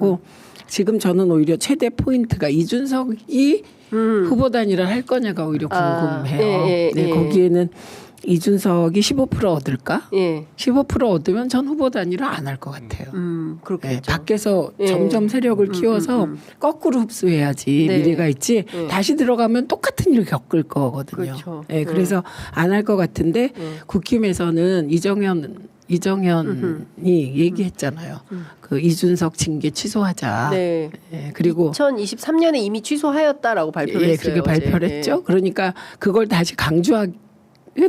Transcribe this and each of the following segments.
하고 지금 저는 오히려 최대 포인트가 이준석이 후보 단일화 할 거냐가 오히려 궁금해요. 네, 거기에는 이준석이 15% 얻을까? 15% 얻으면 전 후보 단일화 안 할 것 같아요. 그렇겠죠. 네, 밖에서 점점 세력을 키워서 거꾸로 흡수해야지 미래가 있지. 다시 들어가면 똑같은 일을 겪을 거거든요. 그렇죠. 네, 그래서 안 할 것 같은데 국힘에서는 이정현이 얘기했잖아요. 그 이준석 징계 취소하자. 네. 네, 그리고 2023년에 이미 취소하였다라고 발표를 했어요. 그게 발표를 했죠. 그러니까 그걸 다시 강조하기.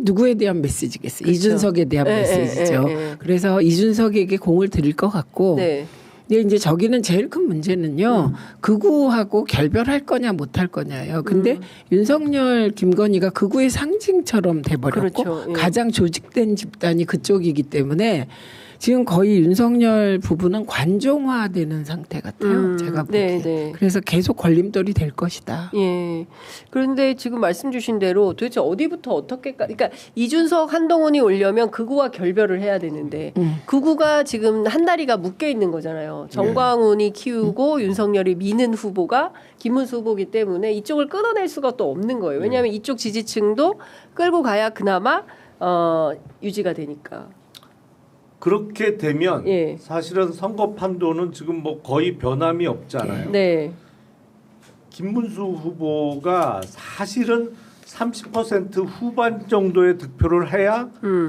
누구에 대한 메시지겠어요? 그렇죠. 이준석에 대한 메시지죠. 그래서 이준석에게 공을 드릴 것 같고 근데 이제 저기는 제일 큰 문제는요. 극우하고 결별할 거냐 못할 거냐예요. 근데 윤석열, 김건희가 극우의 상징처럼 돼버렸고 그렇죠. 가장 조직된 집단이 그쪽이기 때문에 지금 거의 윤석열 부부는 관종화되는 상태 같아요. 제가 보기에. 그래서 계속 걸림돌이 될 것이다. 예. 그런데 지금 말씀 주신 대로 도대체 어디부터 어떻게 그러니까 이준석 한동훈이 오려면 극우와 결별을 해야 되는데 극우가 지금 한 다리가 묶여 있는 거잖아요. 정광훈이 키우고 윤석열이 미는 후보가 김문수 후보기 때문에 이쪽을 끊어낼 수가 또 없는 거예요. 왜냐하면 이쪽 지지층도 끌고 가야 그나마 유지가 되니까. 그렇게 되면 사실은 선거 판도는 지금 뭐 거의 변함이 없잖아요. 네. 김문수 후보가 사실은 30% 후반 정도의 득표를 해야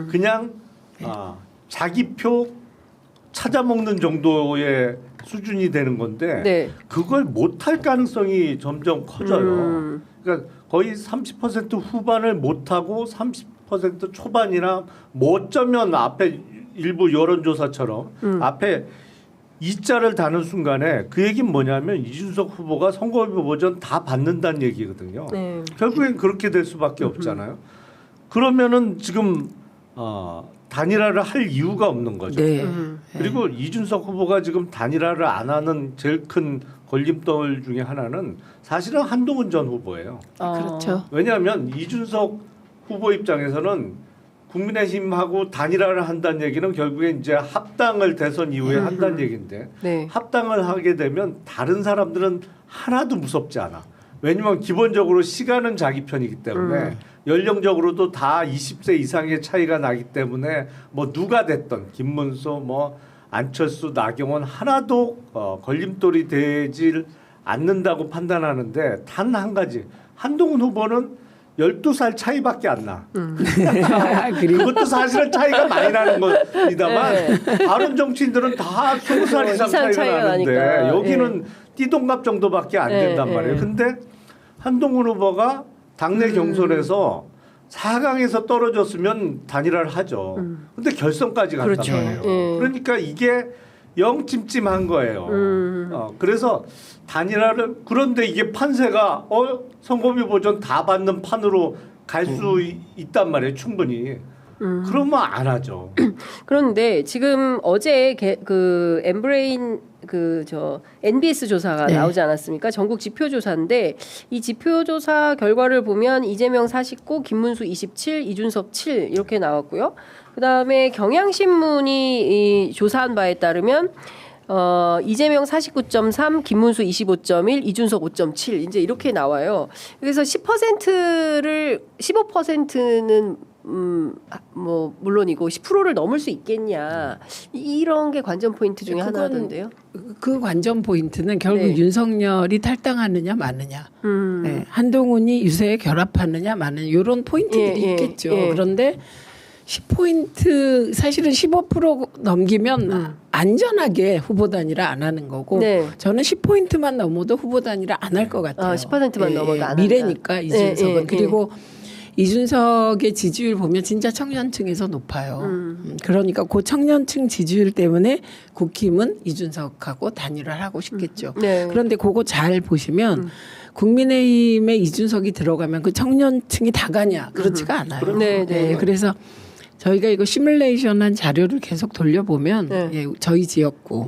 그냥 자기 표 찾아먹는 정도의 수준이 되는 건데 그걸 못할 가능성이 점점 커져요. 그러니까 거의 30% 후반을 못하고 30% 초반이나 뭐 어쩌면 앞에 일부 여론조사처럼 앞에 이자를 다는 순간에 그 얘기는 뭐냐면 이준석 후보가 선거후보 버전 다 받는다는 얘기거든요. 결국엔 그렇게 될 수밖에 없잖아요. 그러면은 지금 단일화를 할 이유가 없는 거죠. 그리고 이준석 후보가 지금 단일화를 안 하는 제일 큰 걸림돌 중에 하나는 사실은 한동훈 전 후보예요. 그렇죠. 왜냐하면 이준석 후보 입장에서는 국민의힘하고 단일화를 한다는 얘기는 결국에 이제 합당을 대선 이후에 한다는 얘기인데 합당을 하게 되면 다른 사람들은 하나도 무섭지 않아. 왜냐하면 기본적으로 시간은 자기 편이기 때문에 연령적으로도 다 20세 이상의 차이가 나기 때문에 뭐 누가 됐던 김문수 뭐 안철수 나경원 하나도 걸림돌이 되질 않는다고 판단하는데 단 한 가지 한동훈 후보는 12살 차이밖에 안 나. 그것도 사실은 차이가 많이 나는 겁니다만 다른 정치인들은 다 20살 이상 차이가 나는데 여기는 띠동갑 정도밖에 안 된단 말이에요. 근데 한동훈 후보가 당내 경선에서 4강에서 떨어졌으면 단일화를 하죠. 근데 결선까지 갔단 말이에요. 그러니까 이게 영 찜찜한 거예요. 그래서 단일화를 그런데 이게 판세가 선거비 보전 다 받는 판으로 갈 수 있단 말이에요. 충분히. 그러면 안 하죠. 그런데 지금 어제 그 엠브레인 NBS 조사가 나오지 않았습니까? 전국 지표 조사인데 이 지표 조사 결과를 보면 이재명 49, 김문수 27, 이준석 7 이렇게 나왔고요. 그다음에 경향신문이 조사한 바에 따르면 이재명 49.3, 김문수 25.1, 이준석 5.7 이제 이렇게 나와요. 그래서 15%는 뭐 물론이고 10%를 넘을 수 있겠냐 이런 게 관전 포인트 중에 하나던데요. 그 관전 포인트는 결국 윤석열이 탈당하느냐 마느냐, 한동훈이 유세에 결합하느냐 마느냐 이런 포인트들이 있겠죠. 그런데 10포인트 사실은 15% 넘기면 안전하게 후보 단일화 안 하는 거고 저는 10포인트만 넘어도 후보 단일화 안 할 것 같아요. 10%만 넘어도 안 미래니까 이준석은. 그리고 이준석의 지지율 보면 진짜 청년층에서 높아요. 그러니까 그 청년층 지지율 때문에 국힘은 이준석하고 단일화를 하고 싶겠죠. 그런데 그거 잘 보시면 국민의힘에 이준석이 들어가면 그 청년층이 다 가냐? 그렇지가 않아요. 그래서 저희가 이거 시뮬레이션한 자료를 계속 돌려보면 저희 지역구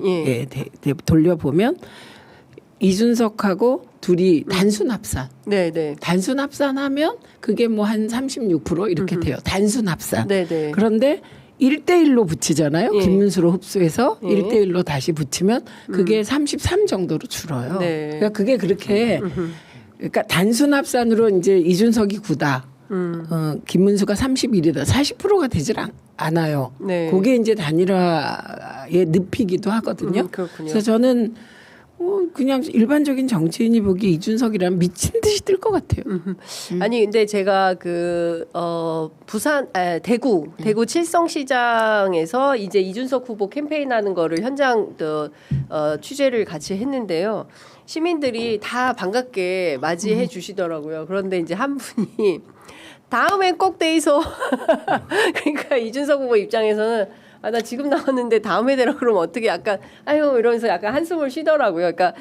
돌려보면 이준석하고 둘이 단순 합산. 단순 합산하면 그게 뭐 한 36% 이렇게 돼요. 단순 합산. 그런데 1대1로 붙이잖아요. 예. 김문수로 흡수해서 예. 1대1로 다시 붙이면 그게 33 정도로 줄어요. 네. 그러니까 그게 그렇게 그러니까 단순 합산으로 이제 이준석이 9다. 김문수가 31이다. 40%가 되질 않아요. 네. 그게 이제 단일화의 늪이기도 하거든요. 그렇군요. 그래서 저는 그냥 일반적인 정치인이 보기 이준석이라면 미친 듯이 뜰 것 같아요. 아니 근데 제가 부산 대구 칠성시장에서 이제 이준석 후보 캠페인하는 거를 현장 취재를 같이 했는데요. 시민들이 다 반갑게 맞이해 주시더라고요. 그런데 이제 한 분이 다음엔 꼭 돼있어. 그러니까 이준석 후보 입장에서는 나 지금 나왔는데 다음에 되라 그러면 어떻게 약간 아유 이러면서 약간 한숨을 쉬더라고요. 그러니까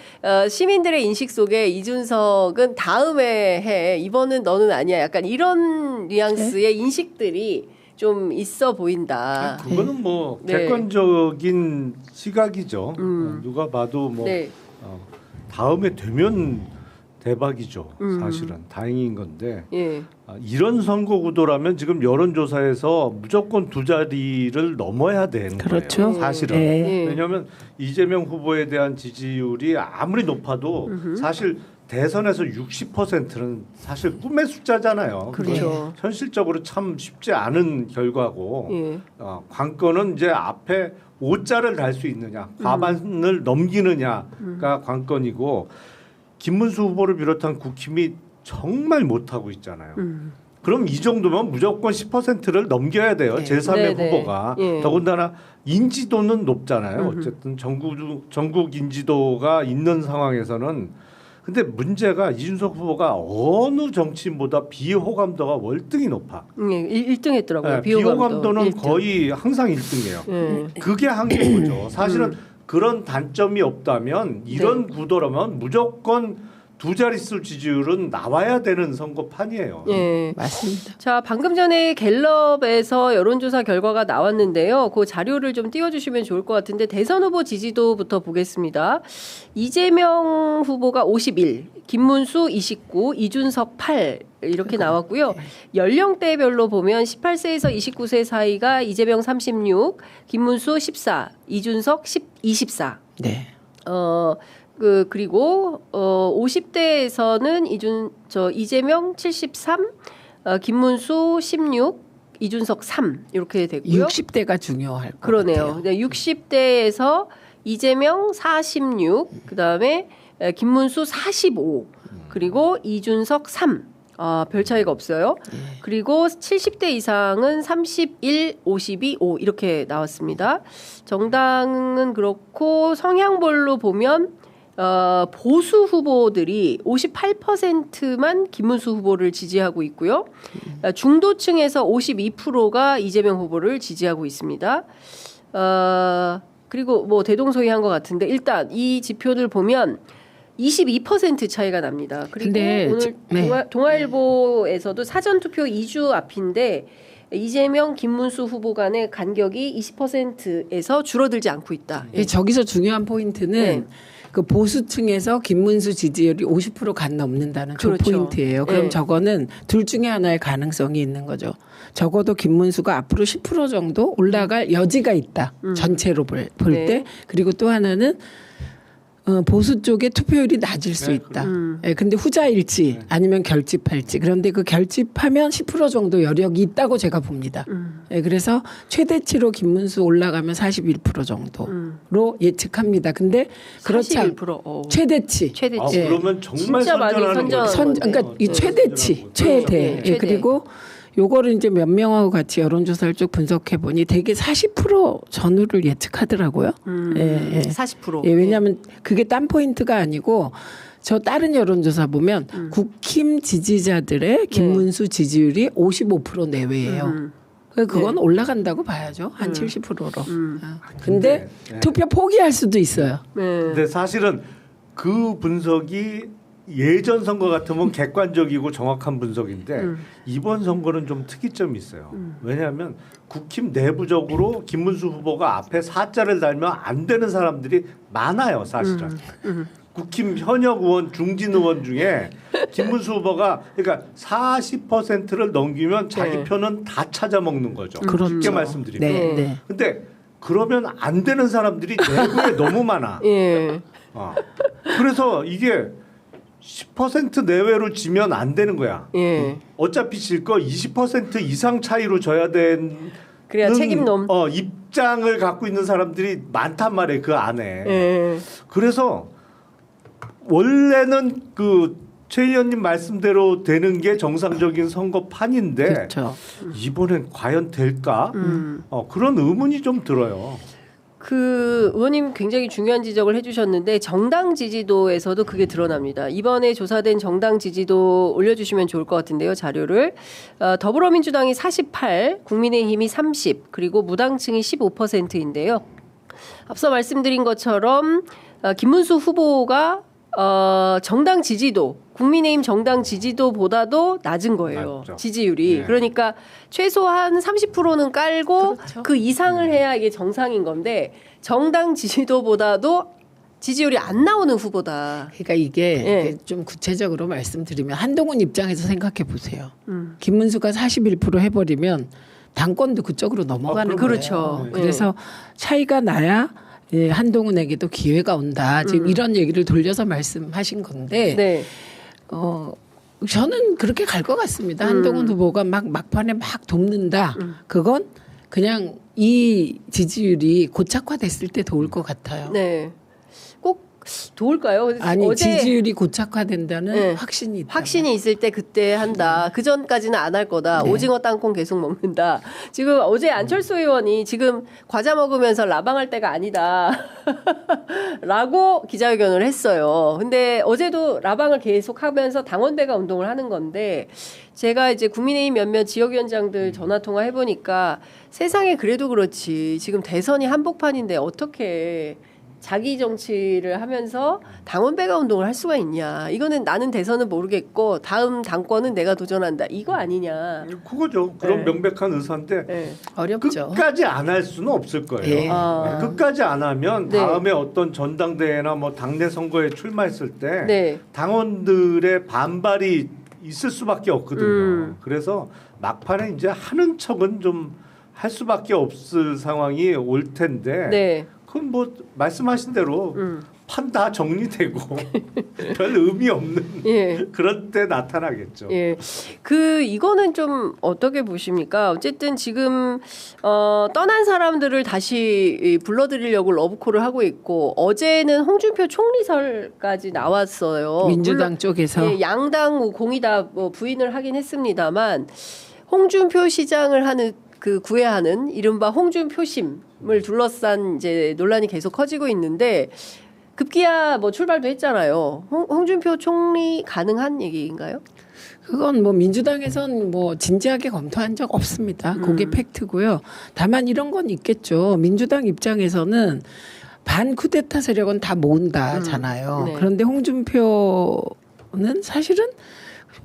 시민들의 인식 속에 이준석은 다음에 해. 이번은 너는 아니야. 약간 이런 뉘앙스의 인식들이 좀 있어 보인다. 그거는 뭐 네. 객관적인 시각이죠. 누가 봐도 뭐 네. 다음에 되면 대박이죠. 사실은 다행인 건데 예. 이런 선거 구도라면 지금 여론조사에서 무조건 두 자리를 넘어야 되는 그렇죠. 거예요. 사실은. 네. 왜냐하면 이재명 후보에 대한 지지율이 아무리 높아도 사실 대선에서 60%는 사실 꿈의 숫자잖아요. 그렇죠. 현실적으로 참 쉽지 않은 결과고 예. 관건은 이제 앞에 5자를 달 수 있느냐, 과반을 넘기느냐가 관건이고 김문수 후보를 비롯한 국힘이 정말 못하고 있잖아요. 그럼 이 정도면 무조건 10%를 넘겨야 돼요. 네. 제3의 네네. 후보가. 예. 더군다나 인지도는 높잖아요. 어쨌든 전국 인지도가 있는 상황에서는 근데 문제가 이준석 후보가 어느 정치인보다 비호감도가 월등히 높아. 예. 1등 했더라고요. 네, 비호감도. 비호감도는 1등. 거의 항상 1등이에요. 예. 그게 한계죠. 사실은 그런 단점이 없다면 이런 구도라면 무조건 두 자릿수 지지율은 나와야 되는 선거판이에요. 예. 맞습니다. 자, 방금 전에 갤럽에서 여론조사 결과가 나왔는데요. 그 자료를 좀 띄워주시면 좋을 것 같은데 대선 후보 지지도부터 보겠습니다. 이재명 후보가 51, 김문수 29, 이준석 8 이렇게 나왔고요. 연령대별로 보면 18세에서 29세 사이가 이재명 36, 김문수 14, 이준석 24. 네. 그리고 50대에서는 이재명 73, 김문수 16, 이준석 3 이렇게 됐고요. 60대가 중요할 것 그러네요. 같아요. 네, 60대에서 이재명 46, 그다음에 김문수 45, 그리고 이준석 3. 별 차이가 없어요. 그리고 70대 이상은 31, 52, 5 이렇게 나왔습니다. 정당은 그렇고 성향별로 보면 보수 후보들이 58%만 김문수 후보를 지지하고 있고요. 중도층에서 52%가 이재명 후보를 지지하고 있습니다. 그리고 뭐 대동소이한 것 같은데 일단 이 지표들 보면 22% 차이가 납니다. 그리고 근데 오늘 동아일보에서도 사전투표 2주 앞인데 이재명, 김문수 후보 간의 간격이 20%에서 줄어들지 않고 있다. 저기서 중요한 포인트는 네. 그 보수층에서 김문수 지지율이 50%간 넘는다는 저 그렇죠. 포인트예요. 그럼 네. 저거는 둘 중에 하나의 가능성이 있는 거죠. 적어도 김문수가 앞으로 10% 정도 올라갈 여지가 있다. 전체로 볼 네. 때. 그리고 또 하나는 보수 쪽의 투표율이 낮을 수 있다. 근데 후자일지 아니면 결집할지. 그런데 그 결집하면 10% 정도 여력이 있다고 제가 봅니다. 그래서 최대치로 김문수 올라가면 41% 정도로 예측합니다. 근데 그렇지 않 41%. 최대치. 최대치. 그러면 정말 진짜 많이 선전하는 선전. 거죠. 그러니까 이 최대치, 최대. 최대. 그리고 요거를 이제 몇 명하고 같이 여론조사를 쭉 분석해 보니 대개 40% 전후를 예측하더라고요. 40%. 왜냐하면 그게 딴 포인트가 아니고 저 다른 여론조사 보면 국힘 지지자들의 김문수 지지율이 55% 내외예요. 그건 올라간다고 봐야죠. 한 70%로. 근데 투표 포기할 수도 있어요. 근데 사실은 그 분석이 예전 선거 같으면 객관적이고 정확한 분석인데 이번 선거는 좀 특이점이 있어요. 왜냐하면 국힘 내부적으로 김문수 후보가 앞에 4자를 달면 안 되는 사람들이 많아요, 사실은. 국힘 현역 의원 중진 의원 중에 김문수 후보가 그러니까 40%를 넘기면 자기 표는 다 찾아 먹는 거죠. 그렇죠. 쉽게 말씀드리면. 네, 네. 근데 그러면 안 되는 사람들이 내부에 너무 많아. 예. 그래서 이게 10% 내외로 지면 안 되는 거야. 예. 어차피 질 거 20% 이상 차이로 져야 되는 그래야 책임놈. 입장을 갖고 있는 사람들이 많단 말이에요. 그 안에. 예. 그래서 원래는 그 최 의원님 말씀대로 되는 게 정상적인 선거판인데 그렇죠. 이번엔 과연 될까? 그런 의문이 좀 들어요. 그 의원님 굉장히 중요한 지적을 해주셨는데 정당 지지도에서도 그게 드러납니다. 이번에 조사된 정당 지지도 올려주시면 좋을 것 같은데요. 자료를. 더불어민주당이 48, 국민의힘이 30, 그리고 무당층이 15%인데요. 앞서 말씀드린 것처럼 김문수 후보가 정당 지지도, 국민의힘 정당 지지도보다도 낮은 거예요. 낮죠. 지지율이. 네. 그러니까 최소한 30%는 깔고 그렇죠. 그 이상을 해야 이게 정상인 건데 정당 지지도보다도 지지율이 안 나오는 후보다. 그러니까 이게 예. 좀 구체적으로 말씀드리면 한동훈 입장에서 생각해 보세요. 김문수가 41% 해버리면 당권도 그쪽으로 넘어가는 거예요. 그렇죠. 그래서 차이가 나야 예, 한동훈에게도 기회가 온다. 지금 이런 얘기를 돌려서 말씀하신 건데 네. 저는 그렇게 갈 것 같습니다. 한동훈 후보가 막판에 막 돕는다. 그건 그냥 이 지지율이 고착화됐을 때 도울 것 같아요. 네. 꼭 도울까요? 아니 어제 지지율이 고착화된다는 네. 확신이 있다. 확신이 있을 때 그때 한다. 그 전까지는 안 할 거다. 네. 오징어 땅콩 계속 먹는다. 지금 어제 안철수 의원이 지금 과자 먹으면서 라방할 때가 아니다. 라고 기자회견을 했어요. 근데 어제도 라방을 계속 하면서 당원대가 운동을 하는 건데 제가 이제 국민의힘 몇몇 지역위원장들 전화 통화 해보니까 세상에 그래도 그렇지. 지금 대선이 한복판인데 어떻게 자기 정치를 하면서 당원배가 운동을 할 수가 있냐. 이거는 나는 대선은 모르겠고 다음 당권은 내가 도전한다. 이거 아니냐. 그거죠. 그런 네. 명백한 의사인데 네. 어렵죠. 끝까지 안 할 수는 없을 거예요. 예. 끝까지 안 하면 네. 다음에 어떤 전당대회나 뭐 당내 선거에 출마했을 때 네. 당원들의 반발이 있을 수밖에 없거든요. 그래서 막판에 이제 하는 척은 좀 할 수밖에 없을 상황이 올 텐데 네. 그건 뭐 말씀하신 대로 판 다 정리되고 별 의미 없는 예. 그런 때 나타나겠죠. 예. 이거는 좀 어떻게 보십니까? 어쨌든 지금 떠난 사람들을 다시 불러들이려고 러브콜을 하고 있고 어제는 홍준표 총리설까지 나왔어요. 민주당 쪽에서 예, 양당 공이 다 뭐 부인을 하긴 했습니다만 홍준표 시장을 하는 그 구애하는 이른바 홍준표심을 둘러싼 이제 논란이 계속 커지고 있는데 급기야 뭐 출발도 했잖아요. 홍준표 총리 가능한 얘기인가요? 그건 뭐 민주당에선 뭐 진지하게 검토한 적 없습니다. 그게 팩트고요. 다만 이런 건 있겠죠. 민주당 입장에서는 반 쿠데타 세력은 다 모은다잖아요. 네. 그런데 홍준표는 사실은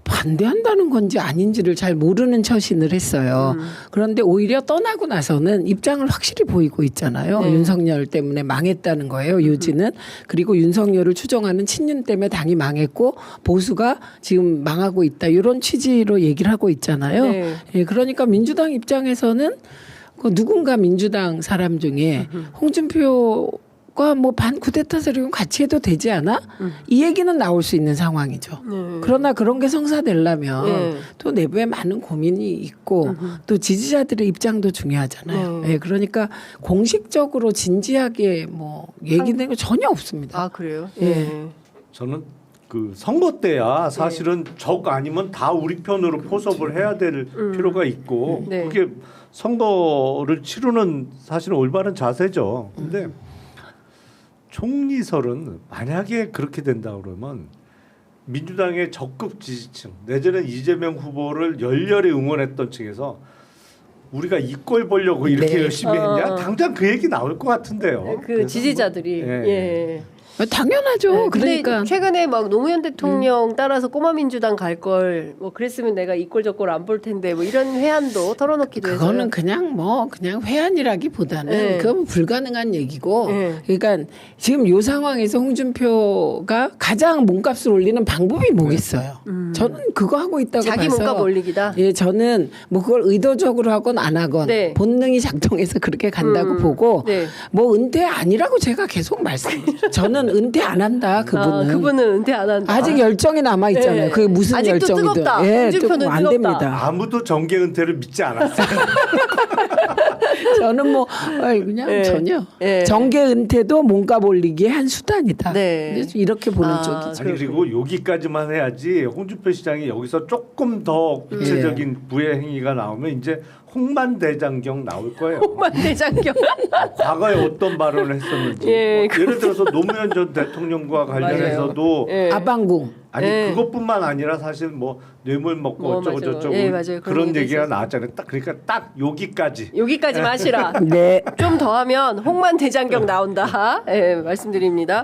반대한다는 건지 아닌지를 잘 모르는 처신을 했어요. 그런데 오히려 떠나고 나서는 입장을 확실히 보이고 있잖아요. 네. 윤석열 때문에 망했다는 거예요. 유지는. 그리고 윤석열을 추종하는 친윤 때문에 당이 망했고 보수가 지금 망하고 있다. 이런 취지로 얘기를 하고 있잖아요. 네. 예, 그러니까 민주당 입장에서는 그 누군가 민주당 사람 중에 홍준표 뭐 반 쿠데타 세력은 같이 해도 되지 않아? 이 얘기는 나올 수 있는 상황이죠. 그러나 그런 게 성사되려면 네. 또 내부에 많은 고민이 있고 또 지지자들의 입장도 중요하잖아요. 예, 그러니까 공식적으로 진지하게 뭐 얘기된 거 전혀 없습니다. 아 그래요? 예. 저는 그 선거 때야 사실은 적 아니면 다 우리 편으로 포섭을 해야 될 필요가 있고 네. 그게 선거를 치르는 사실은 올바른 자세죠. 근데 총리설은 만약에 그렇게 된다 그러면 민주당의 적극 지지층 내지는 이재명 후보를 열렬히 응원했던 층에서 우리가 이 꼴 보려고 이렇게 네. 열심히 했냐? 당장 그 얘기 나올 것 같은데요. 그 지지자들이 예. 예. 당연하죠. 근데 그러니까 최근에 막 노무현 대통령 따라서 꼬마 민주당 갈 걸 뭐 그랬으면 내가 이 꼴 저 꼴 안 볼 텐데 뭐 이런 회한도 털어놓기도 해서 그거는 그냥 회한이라기보다는 네. 그건 불가능한 얘기고 그러니까 지금 이 상황에서 홍준표가 가장 몸값을 올리는 방법이 뭐겠어요. 저는 그거 하고 있다고 자기 봐서 몸값 올리기다. 예, 저는 뭐 그걸 의도적으로 하건 안 하건 네. 본능이 작동해서 그렇게 간다고 보고 네. 뭐 은퇴 아니라고 제가 계속 말씀드려요. 저는 은퇴 안 한다. 그분은. 그분은 은퇴 안 한다. 아직 열정이 남아 있잖아요. 네. 그게 무슨 아직도 열정이든. 뜨겁다. 예, 홍준표는 안 뜨겁다. 됩니다. 아무도 정계 은퇴를 믿지 않았어요. 저는 뭐 그냥 네. 전혀 네. 정계 은퇴도 몸값 올리기의 한 수단이다. 네. 그래서 이렇게 보는 아, 쪽이죠. 아니 그리고 여기까지만 해야지 홍준표 시장이 여기서 조금 더 구체적인 부의 행위가 나오면 이제 홍만대장경 나올 거예요. 홍만대장경. 과거에 어떤 발언을 했었는지 예, 뭐 예를 들어서 노무현 전 대통령과 관련해서도 예. 아방궁. 아니 예. 그것뿐만 아니라 사실 뭐 뇌물 먹고 뭐, 어쩌고 맞아요. 저쩌고 예, 맞아요. 그런 그런 얘기도 얘기가 있었어요. 나왔잖아요. 딱 그러니까 딱 여기까지. 여기까지 마시라. 네. 좀 더 하면 홍만대장경 나온다. 예, 말씀드립니다.